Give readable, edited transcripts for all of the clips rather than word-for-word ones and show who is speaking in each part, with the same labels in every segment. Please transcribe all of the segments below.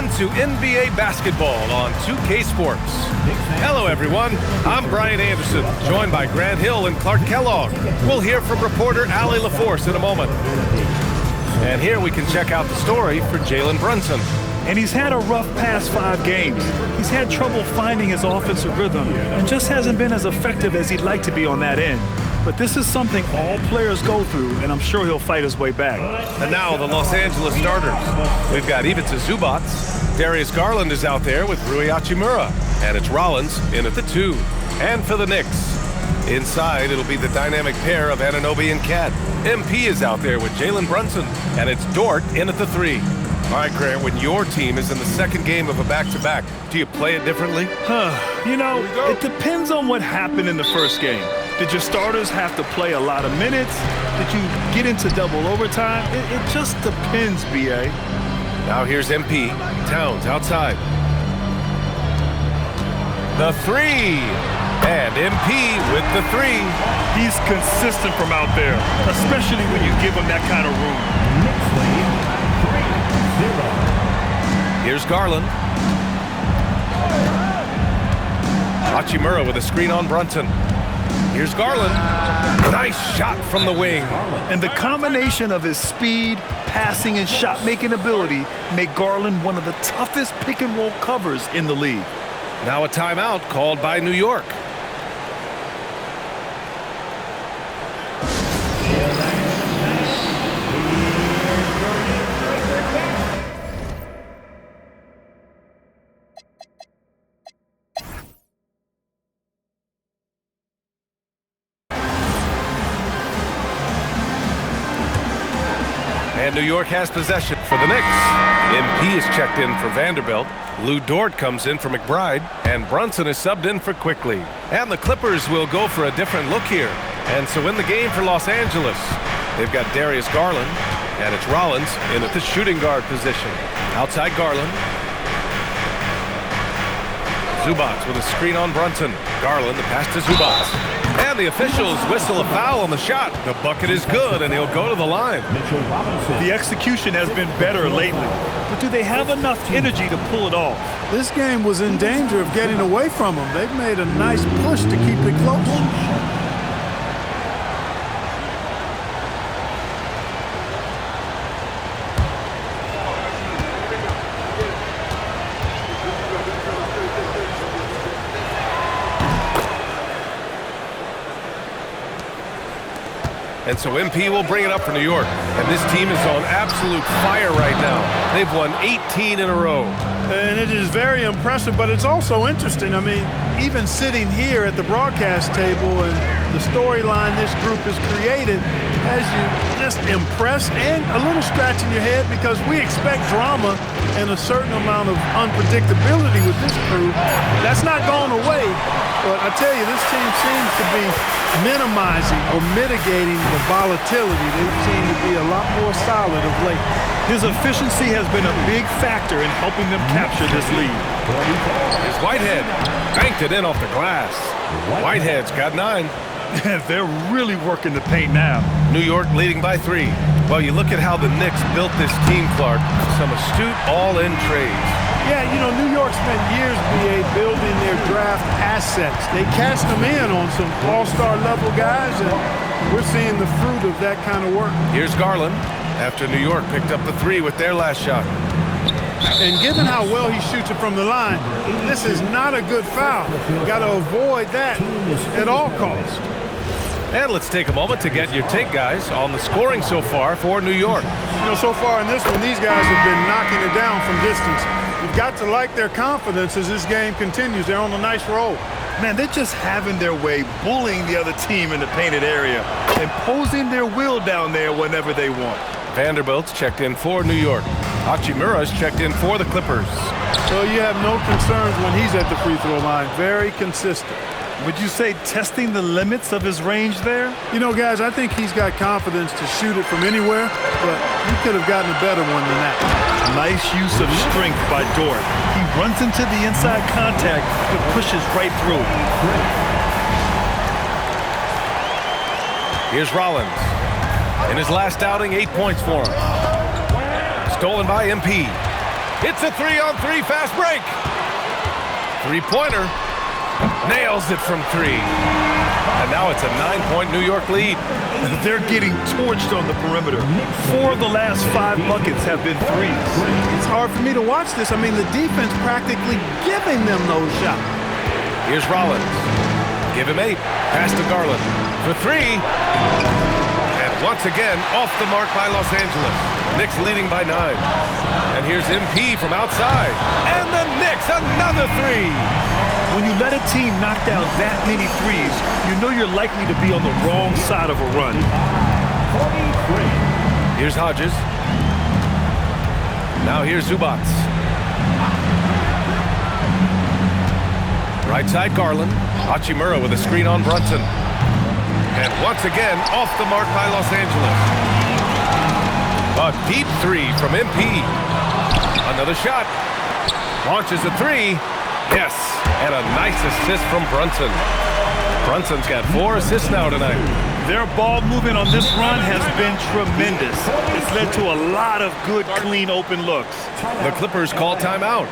Speaker 1: on to NBA basketball on 2K Sports. Hello, everyone. I'm Brian Anderson, joined by Grant Hill and Clark Kellogg. We'll hear from reporter Allie LaForce in a moment. And here we can check out the story for Jalen Brunson.
Speaker 2: And he's had a rough past 5 games. He's had trouble finding his offensive rhythm and just hasn't been as effective as he'd like to be on that end. But this is something all players go through, and I'm sure he'll fight his way back.
Speaker 1: And now the Los Angeles starters. We've got Ivica Zubac. Darius Garland is out there with Rui Hachimura. And it's Rollins in at the 2. And for the Knicks, inside it'll be the dynamic pair of Anunoby and Cat. MP is out there with Jalen Brunson. And it's Dort in at the 3. All right, Grant, when your team is in the second game of a back-to-back, do you play it differently?
Speaker 2: You know, it depends on what happened in the first game. Did your starters have to play a lot of minutes? Did you get into double overtime? It just depends, B.A.
Speaker 1: Now here's MP. Towns outside. The 3. And MP with the 3.
Speaker 2: He's consistent from out there, especially when you give him that kind of room.
Speaker 1: Here's Garland. Hachimura with a screen on Brunson. Here's Garland. Nice shot from the wing.
Speaker 2: And the combination of his speed, passing, and shot-making ability make Garland one of the toughest pick-and-roll covers in the league.
Speaker 1: Now a timeout called by New York. And New York has possession for the Knicks. MP is checked in for Vanderbilt. Lou Dort comes in for McBride. And Brunson is subbed in for Quickly. And the Clippers will go for a different look here. And so in the game for Los Angeles, they've got Darius Garland. And it's Rollins in at the shooting guard position. Outside Garland. Zubac with a screen on Brunson. Garland, the pass to Zubac. And the officials whistle a foul on the shot. The bucket is good, and he'll go to the line.
Speaker 2: The execution has been better lately, but do they have enough energy to pull it off?
Speaker 3: This game was in danger of getting away from them. They've made a nice push to keep it close.
Speaker 1: And so MP will bring it up for New York. And this team is on absolute fire right now. They've won 18 in a row.
Speaker 3: And it is very impressive, but it's also interesting. I mean, even sitting here at the broadcast table and the storyline this group has created has you just impressed and a little scratch in your head because we expect drama and a certain amount of unpredictability with this crew. That's not gone away, but I tell you, this team seems to be minimizing or mitigating the volatility. They seem to be a lot more solid of late.
Speaker 2: His efficiency has been a big factor in helping them capture this lead.
Speaker 1: Here's Whitehead. Banked it in off the glass. Whitehead's got 9.
Speaker 2: They're really working the paint now.
Speaker 1: New York leading by 3. Well, you look at how the Knicks built this team, Clark. Some astute all-in trades.
Speaker 3: Yeah, you know, New York spent years, B.A., building their draft assets. They cashed them in on some all-star level guys, and we're seeing the fruit of that kind of work.
Speaker 1: Here's Garland after New York picked up the 3 with their last shot.
Speaker 3: And given how well he shoots it from the line, this is not a good foul. Got to avoid that at all costs.
Speaker 1: And let's take a moment to get your take, guys, on the scoring so far for New York.
Speaker 3: You know, so far in this one, these guys have been knocking it down from distance. You've got to like their confidence as this game continues. They're on a nice roll.
Speaker 2: Man, they're just having their way, bullying the other team in the painted area, imposing their will down there whenever they want.
Speaker 1: Vanderbilt's checked in for New York. Hachimura's checked in for the Clippers.
Speaker 3: So you have no concerns when he's at the free throw line. Very consistent.
Speaker 2: Would you say testing the limits of his range there?
Speaker 3: You know, guys, I think he's got confidence to shoot it from anywhere, but he could have gotten a better one than that.
Speaker 2: Nice use of strength by Dort. He runs into the inside contact, but pushes right through.
Speaker 1: Here's Rollins. In his last outing, 8 points for him. Stolen by MP. Hits a 3-on-3 fast break. Three-pointer. Nails it from 3. And now it's a 9-point New York lead.
Speaker 2: They're getting torched on the perimeter. 4 of the last 5 buckets have been threes.
Speaker 3: It's hard for me to watch this. I mean, the defense practically giving them those shots.
Speaker 1: Here's Rollins. Give him 8. Pass to Garland. For 3. And once again, off the mark by Los Angeles. Knicks leading by 9. And here's MP from outside. And the Knicks, another 3.
Speaker 2: When you let a team knock down that many threes, you know you're likely to be on the wrong side of a run.
Speaker 1: Here's Hodges. Now here's Zubac. Right side Garland. Hachimura with a screen on Brunson. And once again, off the mark by Los Angeles. A deep 3 from MP. Another shot. Launches a 3. Yes, and a nice assist from Brunson. Brunson's got 4 assists now tonight.
Speaker 2: Their ball movement on this run has been tremendous. It's led to a lot of good, clean, open looks.
Speaker 1: The Clippers call timeout.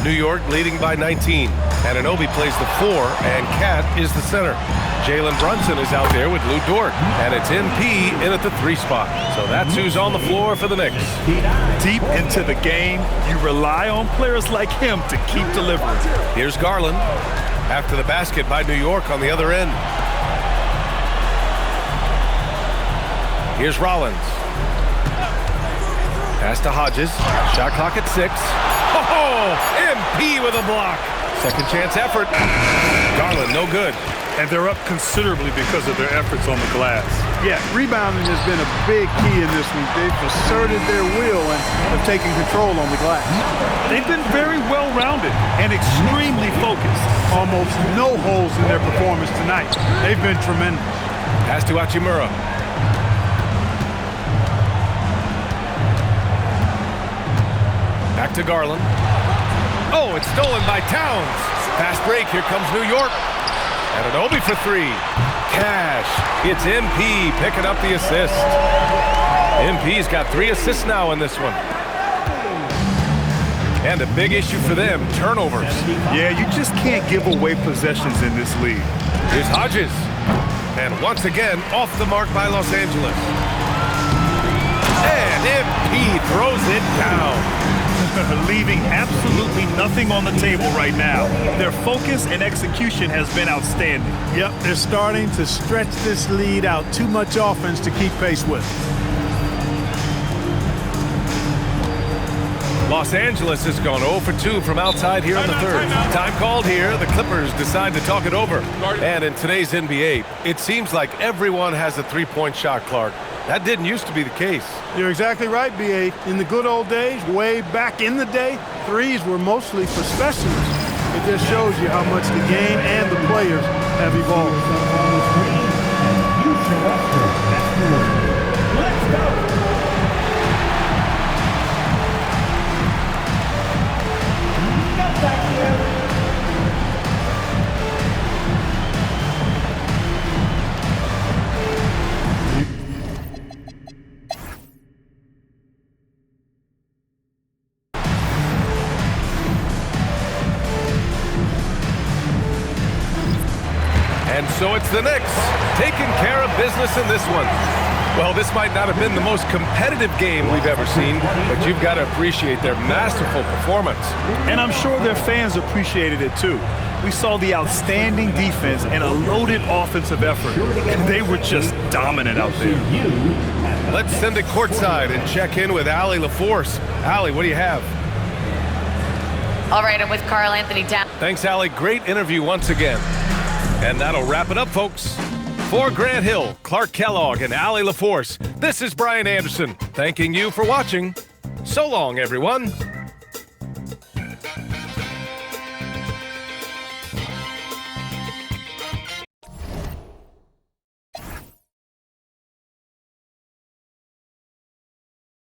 Speaker 1: New York leading by 19. Anunoby plays the 4, and Cat is the center. Jalen Brunson is out there with Lou Dort, and it's MP in at the 3 spot. So that's who's on the floor for the Knicks.
Speaker 2: Deep into the game, you rely on players like him to keep delivering.
Speaker 1: Here's Garland. After the basket by New York on the other end. Here's Rollins. Pass to Hodges. Shot clock at 6. Oh, MP with a block. Second chance effort. Garland, no good.
Speaker 2: And they're up considerably because of their efforts on the glass.
Speaker 3: Yeah, rebounding has been a big key in this one. They've asserted their will and have taken control on the glass.
Speaker 2: They've been very well-rounded and extremely focused.
Speaker 3: Almost no holes in their performance tonight. They've been tremendous.
Speaker 1: Pass to Hachimura. Back to Garland. Oh, it's stolen by Towns. Fast break, here comes New York. Anunoby for 3. Cash. It's MP picking up the assist. MP's got 3 assists now in this one. And a big issue for them, turnovers.
Speaker 2: Yeah, you just can't give away possessions in this league.
Speaker 1: Here's Hodges. And once again, off the mark by Los Angeles. And MP throws it down.
Speaker 2: Leaving absolutely nothing on the table right now. Their focus and execution has been outstanding.
Speaker 3: Yep, they're starting to stretch this lead out. Too much offense to keep pace with.
Speaker 1: Los Angeles has gone 0 for 2 from outside here in the third. Time called here. The Clippers decide to talk it over. And in today's NBA, it seems like everyone has a three-point shot, Clark. That didn't used to be the case.
Speaker 3: You're exactly right, B.A. In the good old days, way back in the day, threes were mostly for specialists. It just shows you how much the game and the players have evolved.
Speaker 4: Let's go.
Speaker 1: And so it's the Knicks taking care of business in this one. Well, this might not have been the most competitive game we've ever seen, but you've got to appreciate their masterful performance.
Speaker 2: And I'm sure their fans appreciated it too. We saw the outstanding defense and a loaded offensive effort, and they were just dominant out there.
Speaker 1: Let's send it courtside and check in with Allie LaForce. Allie, what do you have?
Speaker 4: All right, I'm with Carl Anthony Towns.
Speaker 1: Thanks, Allie. Great interview once again. And that'll wrap it up, folks. For Grant Hill, Clark Kellogg, and Allie LaForce, this is Brian Anderson, thanking you for watching. So long, everyone.